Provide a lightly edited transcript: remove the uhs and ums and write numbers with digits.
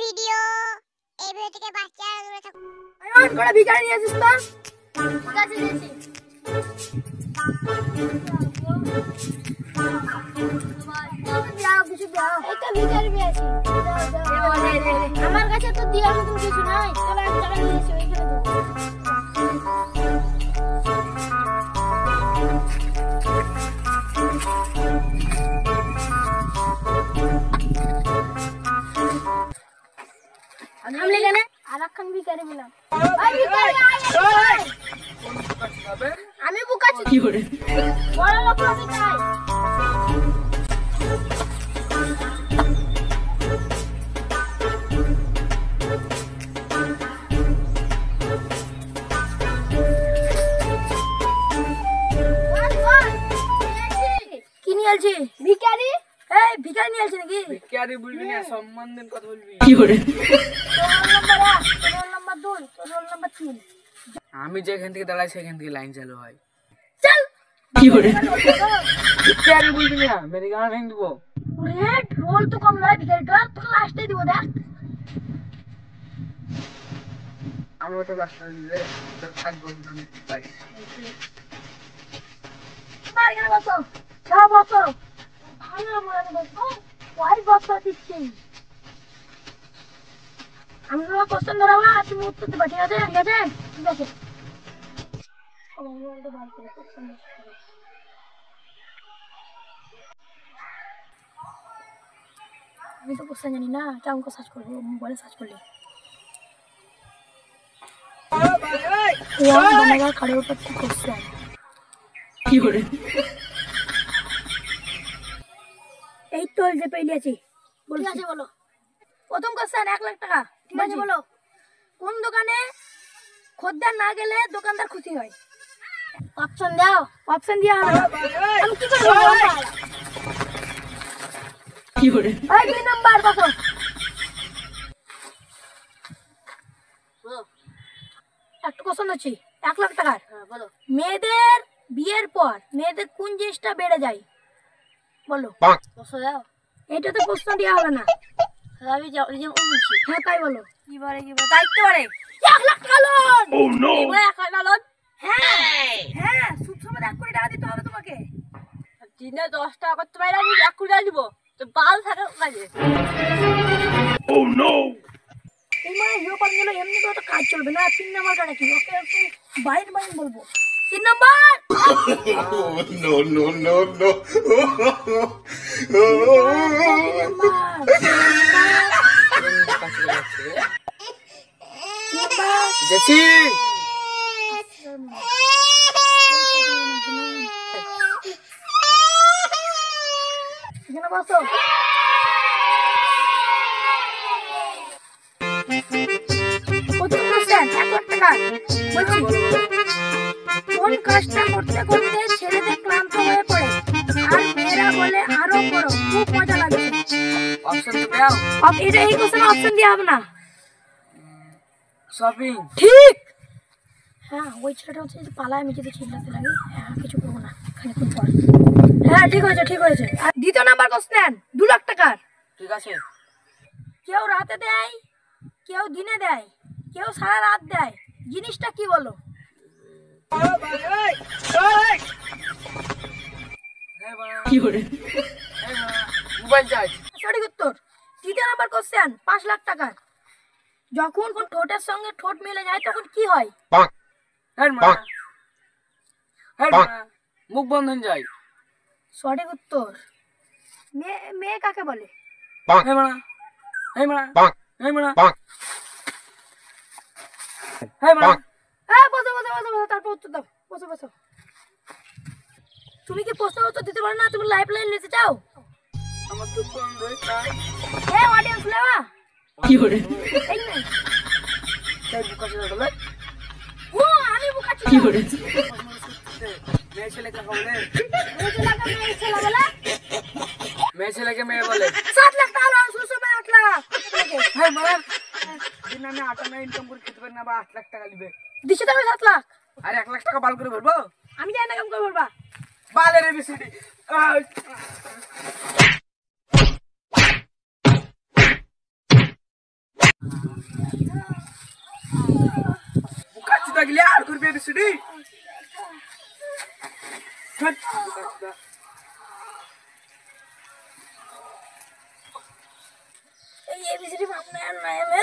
Video এই video থেকে বাচ্চারা দূরে থাকুন। অন করে ভিখারি নিয়ে আসিস তো। ঠিক আছে দিয়েছি। একটা ভিখারি নিয়ে আসি। আমার কাছে তো দেওয়ার মতো কিছু নাই। চলো এক টাকা নিয়ে এসে ওইখানে দেবো। हमले गने আরাকখান ভিখারি বললাম ভাই ভিখারি আয় আমি বুকাচ্ছি কি করে বড় লোক আমি চাই কি নিয়ে আলছি ভিখারি এই ভিখারি নিয়ে আলছি নাকি ভিখারি বলবি না সম্মান দেন কথা বলবি কি করে রোল নাম্বার 2 রোল নাম্বার 3 আমি যেখান থেকে দাঁড়াই সেখান থেকে লাইন চালু হয় চল কি করে ভিখারি বলবি না মেরে গান ভেঙে দেবো রেড রোল তো কম নয় ভিখারিটা তো লাস্টে দিব দেখ আমি ওটা রাস্তা দিলে থাকবো আমি ভাই মার গেল বসো সব বসো ভালো মনে বসো ওই বসো দিচ্ছি আমি তোমার কোশ্চেন ধরাবো আর তুমি উত্তর দেবা ঠিক আছে ঠিক আছে ঠিক আছে আমি তো কোশ্চেন জানি না কেমন করে সার্চ করবো মোবাইলে সার্চ করলে खड़े ऊपर क्वेश्चन কি করে এই তো যে পেলি আছে ঠিক আছে বলো প্রথম কোশ্চেন 1 লাখ টাকা ঠিক আছে বলো কোন দোকানে খদ্দের না গেলে দোকানদার খুশি হয় অপশন দাও অপশন দিয়া হবে আমি কি করব কি করে এই 2 নাম্বার বসো একটা কোশ্চেন আছে 1 লাখ টাকা হ্যাঁ বলো মেয়েদের বিয়ের পর মেয়েদের কোন জিনিসটা বেড়ে যায় বলো বসো দাও এটা তো প্রশ্ন দেয়া হবে না আমি যে বলছি হ্যাঁ তাই বলো কি বারে দায়িত্ব বারে 1 লাখ টাকা লোন ও নো এবারে 1 লাখ টাকা লোন হ্যাঁ হ্যাঁ সুদ সমেত 1 কোটি টাকা দিতে হবে তোমাকে দিনে 10 টাকা করতে পারলে আমি 1 কোটি টাকা দিব তো বাল থাকে কাজে ও নো এই মানে হিরো পান গেল এমনি তো কাজ চলবে না 3 নাম্বারটা নাকি ওকে একটু বাইরে বাইরে বলবো 3 number no no no no জেসি এখানে বসো প্রথম কোশ্চেন 1 লাখ টাকা বলছি কোন কাজটা করতে করতে ছেলেদের ক্লান্ত হয়ে পড়ে আর মেয়েরা বলে আরো করো খুব মজা লাগে অপশন দাও এটা এই কোশ্চেন অপশন দেয়া হবে না শপিং ঠিক হ্যাঁ ওই ছেলেটা হচ্ছে যে পালায় আমি যদি চিল্লাতে লাগে হ্যাঁ কিছু করবো না খানিকক্ষণ পর হ্যাঁ ঠিক হয়েছে আর দ্বিতীয় নাম্বার কোশ্চেন 2 লাখ টাকার ঠিক আছে কেউ রাতে দেয় কেউ দিনে দেয় কেউ সারা রাত দেয় জিনিসটা কি বলো কি করে মোবাইল চার্জ সঠিক উত্তর তৃতীয় নাম্বার কোশ্চেন 5 লাখ টাকার যখন কোন ঠোঁটের সঙ্গে ঠোঁট মিলে যায় তখন কি হয় মুখ বন্ধ হয়ে যায় সঠিক উত্তর মেয়ে কাকে বলে বসো তারপর উত্তর দাও বসো তুমি কি প্রশ্ন উত্তর দিতে পারো না তুমি লাইফ লাইন নিতে চাও আমার তো ফোন রয়েছে অডিয়েন্স লেবা কি করে এই না তাই বুকাছে বলে ও আমি বুকাচ্ছি কি করে মেয়ে ছেলেকে বলে মেয়ে ছেলে বলে মেয়ে ছেলেকে মেয়ে বলে 7 লাখ টাকা লোন সুসো মে 8 লাখ হ্যাঁ মার দিন আমি 8 না ইনকাম করে খেতে পারি না বা 8 লাখ টাকা দিবে দিছে তুমি 7 লাখ আরে 1 লাখ টাকা বাল করে ভরবো আমি জানি না কেমন করে বলবা বালের এবিসিডি লাগলে আর করবি এবিসিডি এই এবিসিডি মামলা আর নাই আমি